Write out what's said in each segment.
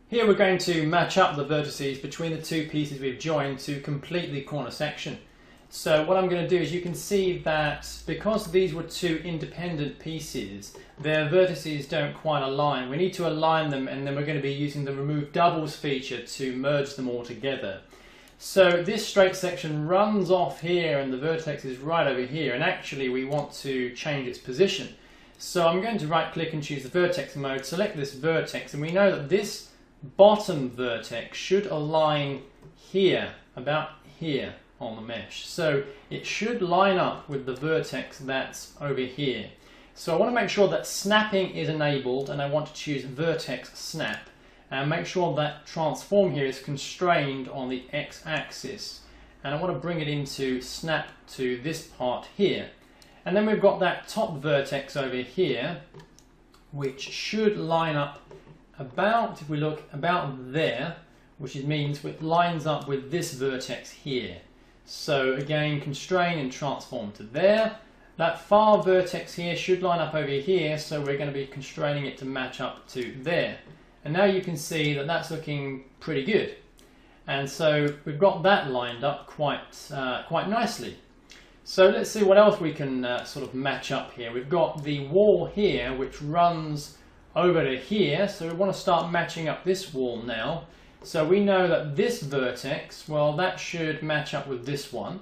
Here we're going to match up the vertices between the two pieces we've joined to complete the corner section. So what I'm going to do is, you can see that because these were two independent pieces, their vertices don't quite align. We need to align them, and then we're going to be using the remove doubles feature to merge them all together. So this straight section runs off here and the vertex is right over here, and actually we want to change its position. So I'm going to right click and choose the vertex mode, select this vertex, and we know that this bottom vertex should align here, about here on the mesh. So it should line up with the vertex that's over here. So I want to make sure that snapping is enabled, and I want to choose Vertex Snap, and make sure that transform here is constrained on the x-axis, and I want to bring it into snap to this part here. And then we've got that top vertex over here, which should line up about, if we look, about there, which means it lines up with this vertex here. So again, constrain and transform to there. That far vertex here should line up over here, so we're going to be constraining it to match up to there. And now you can see that that's looking pretty good. And so we've got that lined up quite nicely. So let's see what else we can sort of match up here. We've got the wall here, which runs over to here, so we want to start matching up this wall now. So we know that this vertex, well, that should match up with this one.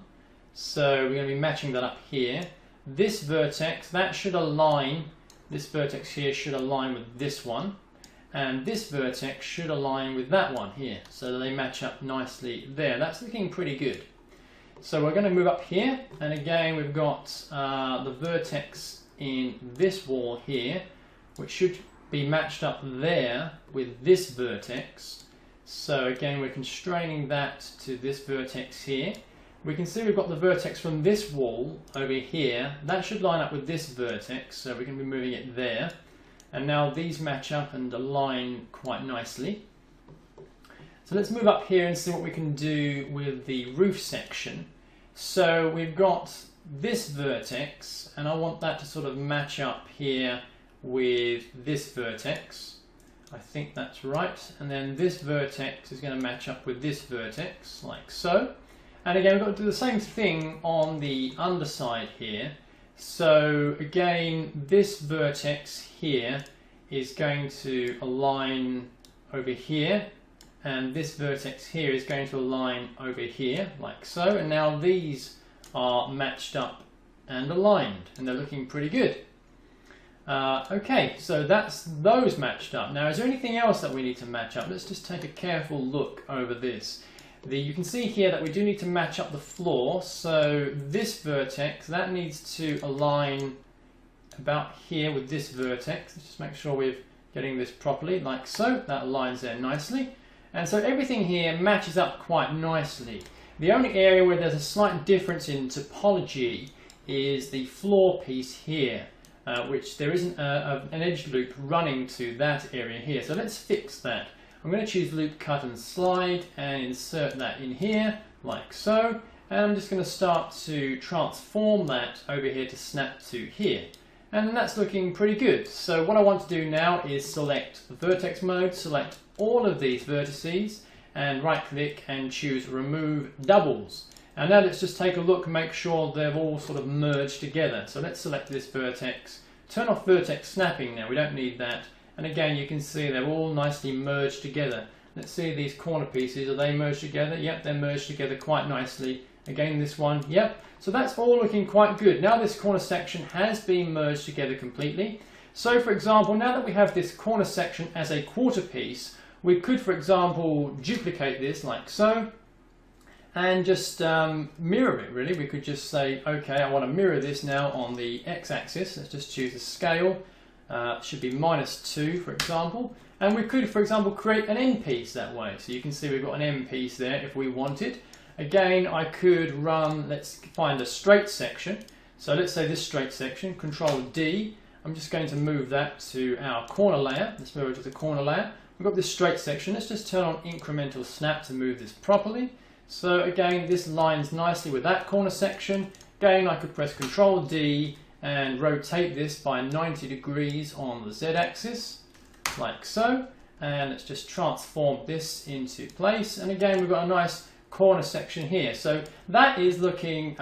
So we're going to be matching that up here. This vertex, that should align, this vertex here should align with this one. And this vertex should align with that one here. So they match up nicely there. That's looking pretty good. So we're going to move up here, and again we've got the vertex in this wall here, which should be matched up there with this vertex. So again, we're constraining that to this vertex here. We can see we've got the vertex from this wall over here. That should line up with this vertex, so we're going to be moving it there. And now these match up and align quite nicely. So let's move up here and see what we can do with the roof section. So we've got this vertex, and I want that to sort of match up here with this vertex. I think that's right. And then this vertex is going to match up with this vertex, like so. And again, we've got to do the same thing on the underside here. So again, this vertex here is going to align over here, and this vertex here is going to align over here, like so. And now these are matched up and aligned, and they're looking pretty good. Okay, so that's those matched up. Now, is there anything else that we need to match up? Let's just take a careful look over this. You can see here that we do need to match up the floor. So this vertex, that needs to align about here with this vertex. Let's just make sure we're getting this properly, like so. That aligns there nicely. And so everything here matches up quite nicely. The only area where there's a slight difference in topology is the floor piece here. Which there isn't an edge loop running to that area here. So let's fix that. I'm going to choose loop cut and slide and insert that in here, like so. And I'm just going to start to transform that over here to snap to here. And that's looking pretty good. So what I want to do now is select the vertex mode, select all of these vertices, and right click and choose remove doubles. And now let's just take a look and make sure they've all sort of merged together. So let's select this vertex, turn off vertex snapping now, we don't need that. And again, you can see they're all nicely merged together. Let's see these corner pieces, are they merged together? Yep, they're merged together quite nicely. Again, this one, yep. So that's all looking quite good. Now this corner section has been merged together completely. So for example, now that we have this corner section as a quarter piece, we could, for example, duplicate this like so. And just mirror it, really. We could just say, okay, I want to mirror this now on the x-axis. Let's just choose the scale. It should be -2, for example. And we could, for example, create an end piece that way. So you can see we've got an end piece there if we wanted. Again, I could run, let's find a straight section. So let's say this straight section, Control D. I'm just going to move that to our corner layer. Let's move it to the corner layer. We've got this straight section. Let's just turn on Incremental Snap to move this properly. So again, this lines nicely with that corner section. Again, I could press Control D and rotate this by 90 degrees on the Z-axis, like so. And let's just transform this into place. And again, we've got a nice corner section here. So that is looking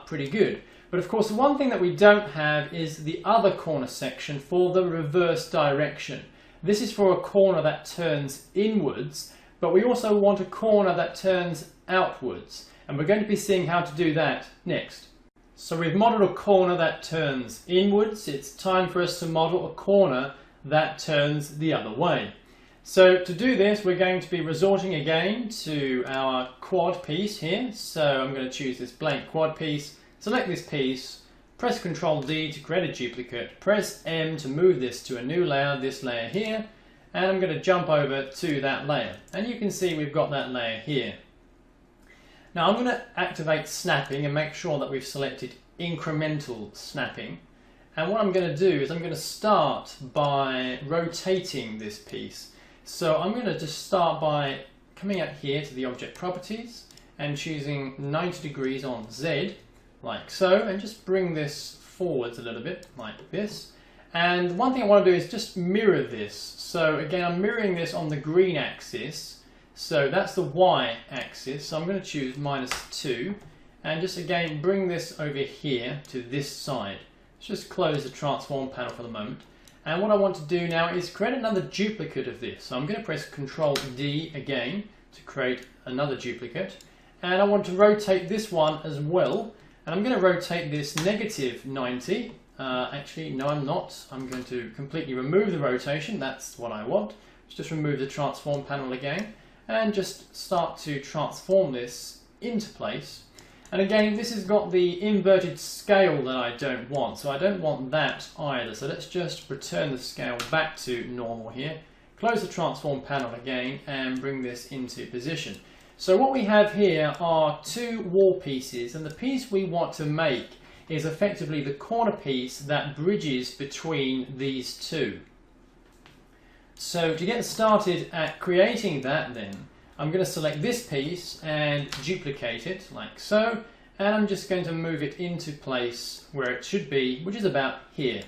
pretty good. But of course, one thing that we don't have is the other corner section for the reverse direction. This is for a corner that turns inwards, but we also want a corner that turns outwards. And we're going to be seeing how to do that next. So we've modeled a corner that turns inwards. It's time for us to model a corner that turns the other way. So to do this, we're going to be resorting again to our quad piece here. So I'm going to choose this blank quad piece, select this piece, press Ctrl D to create a duplicate, press M to move this to a new layer, this layer here, and I'm going to jump over to that layer. And you can see we've got that layer here. Now I'm going to activate snapping and make sure that we've selected incremental snapping. And what I'm going to do is I'm going to start by rotating this piece. So I'm going to just start by coming out here to the object properties and choosing 90 degrees on Z, like so, and just bring this forwards a little bit, like this. And one thing I want to do is just mirror this. So again, I'm mirroring this on the green axis. So that's the Y axis. So I'm going to choose -2 and just again bring this over here to this side. Let's just close the transform panel for the moment. And what I want to do now is create another duplicate of this. So I'm going to press Ctrl D again to create another duplicate. And I want to rotate this one as well. And I'm going to rotate this -90. Actually, no, I'm not. I'm going to completely remove the rotation. That's what I want. Let's just remove the transform panel again and just start to transform this into place. And again, this has got the inverted scale that I don't want, so I don't want that either. So let's just return the scale back to normal here, close the transform panel again and bring this into position. So what we have here are two wall pieces, and the piece we want to make is effectively the corner piece that bridges between these two. So to get started at creating that then, I'm going to select this piece and duplicate it like so, and I'm just going to move it into place where it should be, which is about here.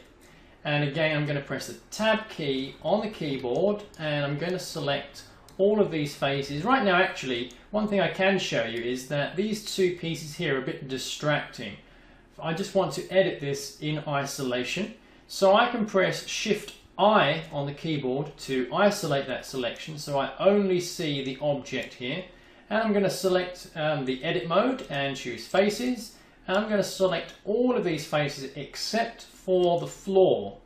And again, I'm going to press the Tab key on the keyboard and I'm going to select all of these faces. Right now, actually, one thing I can show you is that these two pieces here are a bit distracting. I just want to edit this in isolation. So I can press Shift I on the keyboard to isolate that selection so I only see the object here. And I'm going to select the edit mode and choose faces. And I'm going to select all of these faces except for the floor.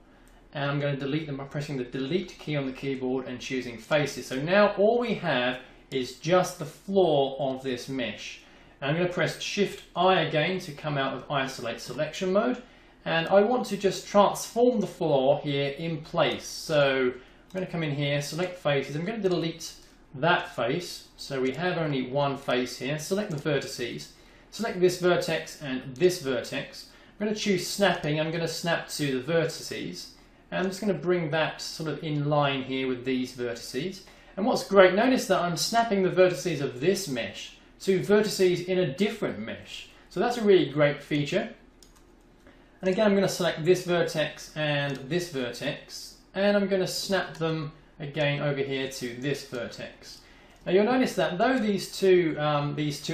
And I'm going to delete them by pressing the delete key on the keyboard and choosing faces. So now all we have is just the floor of this mesh. And I'm going to press Shift I again to come out of isolate selection mode. And I want to just transform the floor here in place. So I'm going to come in here, select faces. I'm going to delete that face. So we have only one face here. Select the vertices. Select this vertex and this vertex. I'm going to choose snapping. I'm going to snap to the vertices. And I'm just going to bring that sort of in line here with these vertices. And what's great, notice that I'm snapping the vertices of this mesh to vertices in a different mesh. So that's a really great feature. And again, I'm going to select this vertex and this vertex, and I'm going to snap them again over here to this vertex. Now you'll notice that though these two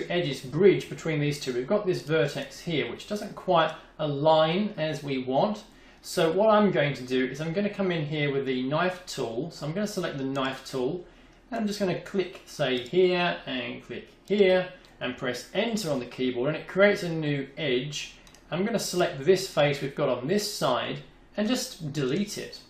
edges bridge between these two, we've got this vertex here which doesn't quite align as we want. So what I'm going to do is I'm going to come in here with the knife tool. So I'm going to select the knife tool, and I'm just going to click, say, here and click here and press Enter on the keyboard, and it creates a new edge. I'm going to select this face we've got on this side and just delete it.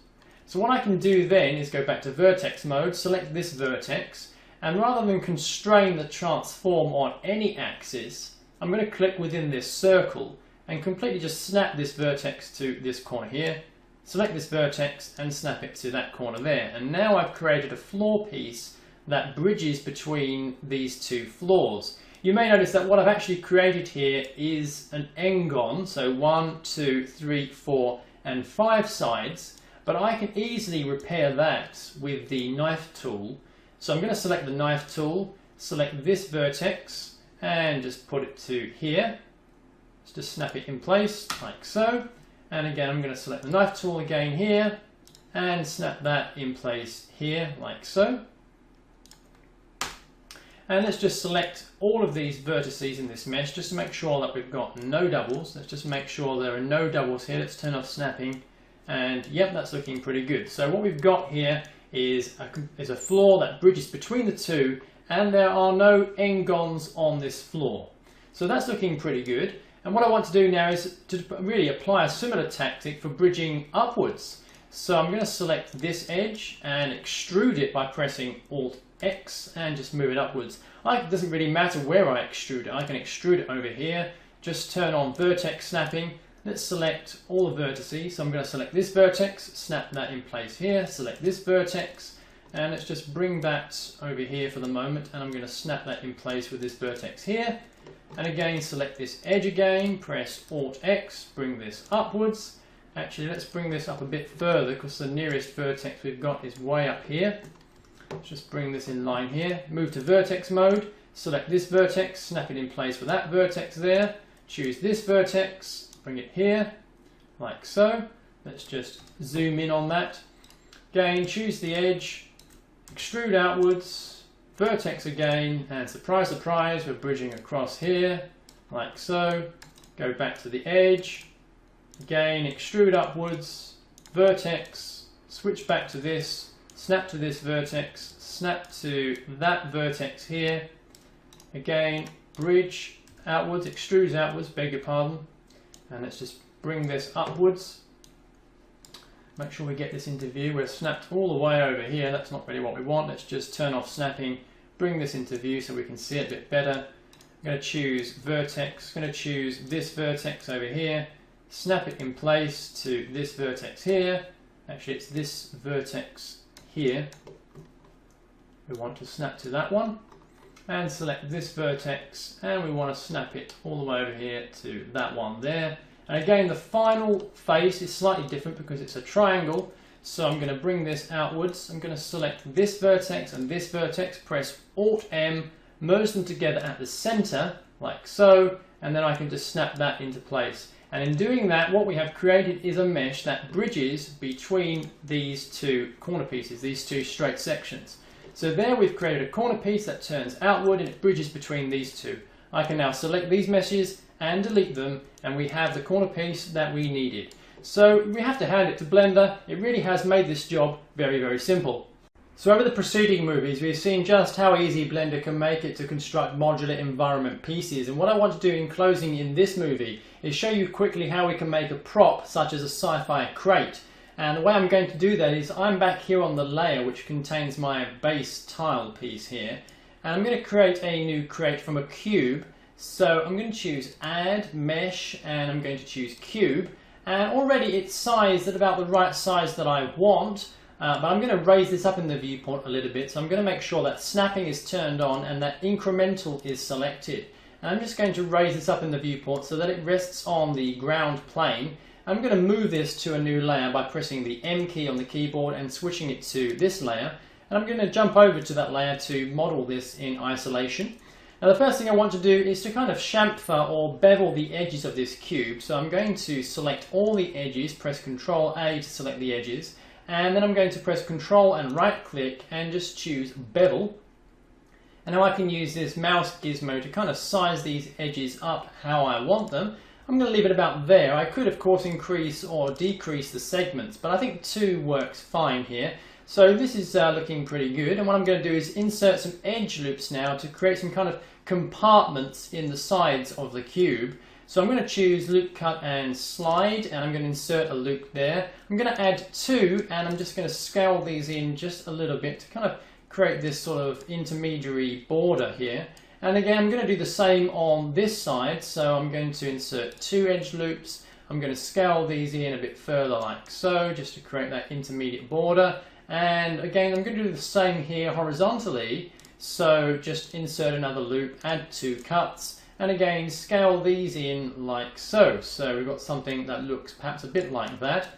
So what I can do then is go back to vertex mode, select this vertex, and rather than constrain the transform on any axis, I'm going to click within this circle and completely just snap this vertex to this corner here, select this vertex and snap it to that corner there. And now I've created a floor piece that bridges between these two floors. You may notice that what I've actually created here is an n-gon, so 1, 2, 3, 4 and 5 sides, but I can easily repair that with the knife tool. So I'm going to select the knife tool, select this vertex and just put it to here. Let's just snap it in place like so. And again, I'm going to select the knife tool again here, and snap that in place here like so. And let's just select all of these vertices in this mesh just to make sure that we've got no doubles. Let's just make sure there are no doubles here. Let's turn off snapping, and yep, that's looking pretty good. So what we've got here is a floor that bridges between the two, and there are no n-gons on this floor. So that's looking pretty good. And what I want to do now is to really apply a similar tactic for bridging upwards. So I'm going to select this edge and extrude it by pressing Alt-X and just move it upwards. It doesn't really matter where I extrude it. I can extrude it over here. Just turn on Vertex Snapping. Let's select all the vertices. So I'm going to select this vertex, snap that in place here, select this vertex, and let's just bring that over here for the moment, and I'm going to snap that in place with this vertex here. And again, select this edge again, press Alt-X, bring this upwards. Actually, let's bring this up a bit further because the nearest vertex we've got is way up here. Let's just bring this in line here. Move to vertex mode, select this vertex, snap it in place with that vertex there. Choose this vertex, bring it here, like so. Let's just zoom in on that. Again, choose the edge, extrude outwards, vertex again, and surprise, surprise, we're bridging across here, like so. Go back to the edge. Again, extrude upwards, vertex, switch back to this, snap to this vertex, snap to that vertex here. Again, bridge outwards, extrudes outwards, beg your pardon. And let's just bring this upwards. Make sure we get this into view. We're snapped all the way over here. That's not really what we want. Let's just turn off snapping, bring this into view so we can see it a bit better. I'm going to choose vertex, I'm going to choose this vertex over here. Snap it in place to this vertex here. Actually, it's this vertex here. We want to snap to that one. And select this vertex, and we want to snap it all the way over here to that one there. And again, the final face is slightly different because it's a triangle. So I'm going to bring this outwards. I'm going to select this vertex and this vertex, press Alt-M, merge them together at the center, like so, and then I can just snap that into place. And in doing that, what we have created is a mesh that bridges between these two corner pieces, these two straight sections. So there we've created a corner piece that turns outward and it bridges between these two. I can now select these meshes and delete them, and we have the corner piece that we needed. So we have to hand it to Blender. It really has made this job very, very simple. So over the preceding movies, we've seen just how easy Blender can make it to construct modular environment pieces. And what I want to do in closing in this movie is show you quickly how we can make a prop such as a sci-fi crate. And the way I'm going to do that is I'm back here on the layer which contains my base tile piece here. And I'm going to create a new crate from a cube. So I'm going to choose Add, Mesh, and I'm going to choose Cube. And already it's sized at about the right size that I want. But I'm going to raise this up in the viewport a little bit. So I'm going to make sure that snapping is turned on and that incremental is selected. And I'm just going to raise this up in the viewport so that it rests on the ground plane. I'm going to move this to a new layer by pressing the M key on the keyboard and switching it to this layer. And I'm going to jump over to that layer to model this in isolation. Now the first thing I want to do is to kind of chamfer or bevel the edges of this cube. So I'm going to select all the edges, press Ctrl A to select the edges. And then I'm going to press Ctrl and right click and just choose bevel. And now I can use this mouse gizmo to kind of size these edges up how I want them. I'm going to leave it about there. I could of course increase or decrease the segments, but I think 2 works fine here. So this is looking pretty good, and what I'm going to do is insert some edge loops now to create some kind of compartments in the sides of the cube. So I'm going to choose loop cut and slide, and I'm going to insert a loop there. I'm going to add 2, and I'm just going to scale these in just a little bit to kind of create this sort of intermediary border here. And again, I'm going to do the same on this side. So I'm going to insert 2 edge loops. I'm going to scale these in a bit further like so, just to create that intermediate border. And again, I'm going to do the same here horizontally. So just insert another loop, add 2 cuts, and again, scale these in like so. So we've got something that looks perhaps a bit like that.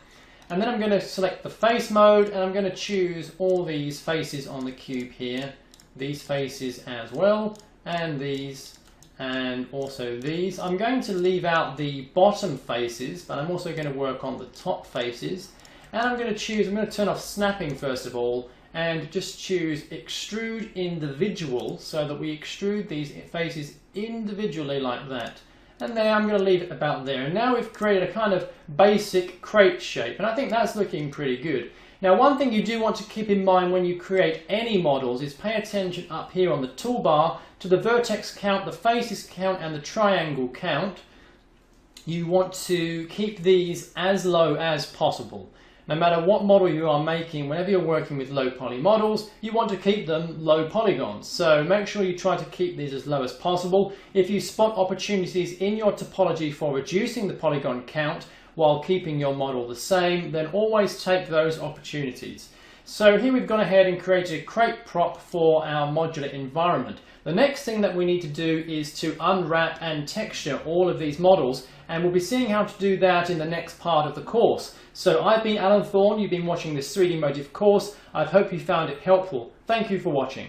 And then I'm going to select the face mode, and I'm going to choose all these faces on the cube here. These faces as well, and these, and also these. I'm going to leave out the bottom faces, but I'm also going to work on the top faces. and I'm going to turn off snapping first of all, and just choose extrude individual, so that we extrude these faces individually like that. And there, I'm going to leave it about there. And now we've created a kind of basic crate shape, and I think that's looking pretty good. Now, one thing you do want to keep in mind when you create any models is pay attention up here on the toolbar to the vertex count, the faces count, and the triangle count. You want to keep these as low as possible. No matter what model you are making, whenever you're working with low poly models, you want to keep them low polygons. So make sure you try to keep these as low as possible. If you spot opportunities in your topology for reducing the polygon count while keeping your model the same, then always take those opportunities. So here we've gone ahead and created a crate prop for our modular environment. The next thing that we need to do is to unwrap and texture all of these models, and we'll be seeing how to do that in the next part of the course. So I've been Alan Thorne, you've been watching this 3D Motive course. I hope you found it helpful. Thank you for watching.